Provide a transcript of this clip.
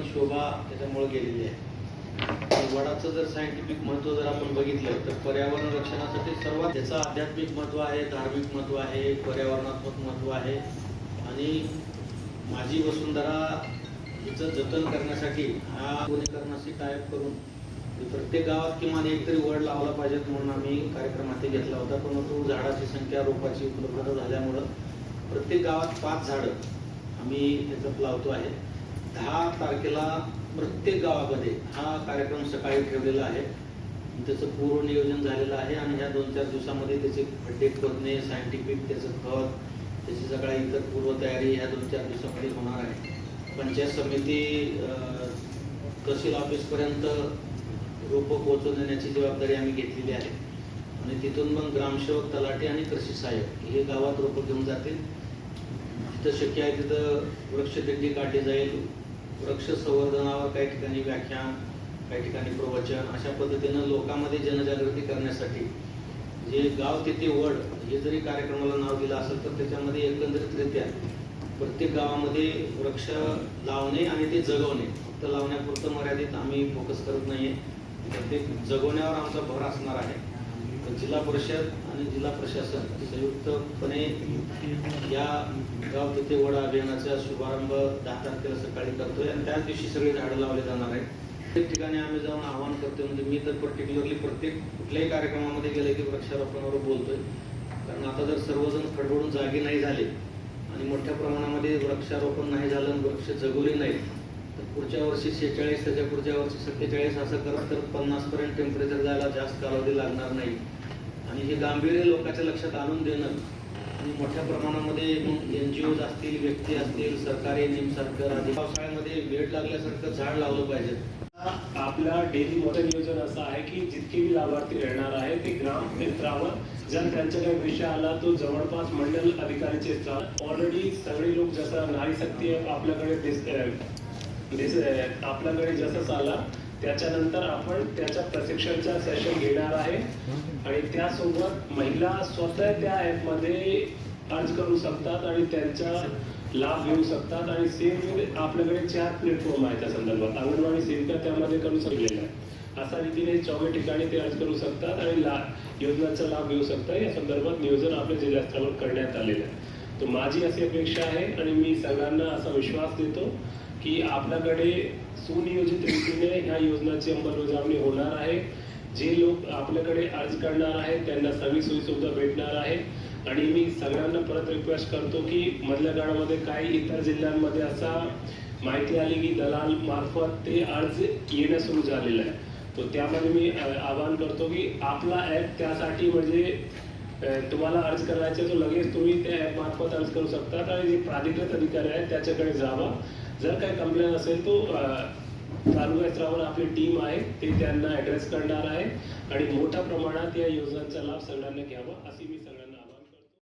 शोभा त्याच्यामुळे गेलेली आहे. वडाचं जर सायंटिफिक महत्त्व जर आपण बघितलं तर पर्यावरण रक्षणासाठी सर्वात त्याचं आध्यात्मिक महत्त्व आहे, धार्मिक महत्त्व आहे, पर्यावरणात्मक महत्त्व आहे आणि माझी वसुंधरा हिचं जतन करण्यासाठी हा वनीकरणाशी टायअप करून प्रत्येक गावात किमान एक तरी वड लावला पाहिजेत म्हणून आम्ही कार्यक्रम हाती घेतला होता. परंतु झाडाची संख्या रोपाची उपलब्धता झाल्यामुळं प्रत्येक गावात 5 झाडं आम्ही त्याच्यात लावतो आहे. 10 तारखेला प्रत्येक गावामध्ये हा कार्यक्रम सकाळी ठेवलेला आहे. त्याचं पूर्व नियोजन झालेलं आहे आणि ह्या 2-4 दिवसामध्ये त्याचे खड्डे खोदणे, सायंटिफिक त्याचं खत, त्याची सगळ्या इतर पूर्वतयारी ह्या 2-4 दिवसामध्ये होणार आहे. पंचायत समिती तहसील ऑफिसपर्यंत रोपं पोहोचवून देण्याची जबाबदारी आम्ही घेतलेली आहे आणि तिथून मग ग्रामसेवक, तलाठी आणि कृषी सहाय्यक हे गावात रोपं घेऊन जातील. जिथं शक्य आहे तिथं वृक्षदिंडी काढली जाईल. वृक्ष संवर्धनावर काही ठिकाणी व्याख्यान, काही ठिकाणी प्रवचन, अशा पद्धतीनं लोकांमध्ये जनजागृती करण्यासाठी जे गाव तिथे वड हे जरी कार्यक्रमाला नाव दिलं असेल तर त्याच्यामध्ये एकंदरीतरित्या प्रत्येक गावामध्ये वृक्ष लावणे आणि ते जगवणे, फक्त लावण्यापुरतं मर्यादित आम्ही फोकस करत नाहीये, तर ते जगवण्यावर आमचा भर असणार आहे. जिल्हा परिषद आणि जिल्हा प्रशासन संयुक्तपणे या गाव तिथे वड अभियानाचा शुभारंभ 10 तारखेला सकाळी करतोय आणि त्याच दिवशी सगळी झाडं लावले जाणार आहेत. प्रत्येक ठिकाणी आम्ही जाऊन आवाहन करतोय. म्हणजे मी तर पर्टिक्युलरली प्रत्येक कुठल्याही कार्यक्रमामध्ये गेले की वृक्षारोपणावर बोलतोय. कारण आता जर सर्वजण खडबडून जागे नाही झाले आणि मोठ्या प्रमाणामध्ये वृक्षारोपण नाही झालं, वृक्ष जगवले नाही, तर पुढच्या वर्षी 46, त्याच्या पुढच्या वर्षी 47 असं करत करत 50 पर्यंत टेम्परेचर जायला जास्त कालावधी लागणार नाही. आणि हे गांभीर्य लोकांच्या लक्षात आणून देणं आणि मोठ्या प्रमाणामध्ये NGOज असतील, व्यक्ती असतील, सरकारी निमसारखं आधी पावसाळ्यामध्ये वेळ लागल्यासारखं झाड लावलं पाहिजे. आपला डेली मोठं नियोजन असं आहे की जितके भी लाभार्थी राहणार आहे ते ग्राम केंद्रावर जर त्यांचा काही विषय आला तो जवळपास मंडल अधिकारीचे स्थान ऑलरेडी सगळे लोक जसं नारी शक्ती आपल्याकडे जसं आला त्याच्यानंतर आपण त्याच्या प्रशिक्षणचा सेशन घेणार आहे आणि त्यासोबत महिला स्वतः त्या ॲपमध्ये अर्ज करू शकतात आणि त्यांचा लाभ घेऊ शकतात. आणि सेम आपल्याकडे 4 प्लॅटफॉर्म आहेत त्या संदर्भात. अंगणवाडी सेविका त्यामध्ये करू शकलेला आहे. अशा रीतीने 14 ठिकाणी ते अर्ज करू शकतात आणि योजनांचा लाभ घेऊ शकतात. या संदर्भात नियोजन आपल्या जिल्ह्यास्तरावर करण्यात आलेलं आहे. तर माझी अशी अपेक्षा आहे आणि मी सगळ्यांना असा विश्वास देतो की आपल्याकडे सुनियोजित रीतीने ह्या योजनांची अंमलबजावणी होणार आहे. जे लोक आपल्याकडे अर्ज करणार आहेत त्यांना सगळी सोयीसुविधा भेटणार आहे. आणि मी सगळ्यांना परत रिक्वेस्ट करतो की मधल्या काळामध्ये काही इतर जिल्ह्यांमध्ये असा माहिती आली की दलाल मार्फत ते अर्ज येणं सुरू झालेलं आहे. तर त्यामध्ये मी आवाहन करतो की आपला ॲप त्यासाठी म्हणजे तुम्हाला अर्ज करायचे तो लगेच तुम्ही त्या ॲप मार्फत अर्ज करू शकतात आणि जे प्राधिकृत अधिकारी आहेत त्याच्याकडे जावा. जर काही कंप्लेंट असेल तो तालुका स्तरावर आपली टीम आहे ते त्यांना ॲड्रेस करणार आहे आणि मोठ्या प्रमाणात या योजनांचा लाभ सगळ्यांना घ्यावा अशी मी सगळ्यांना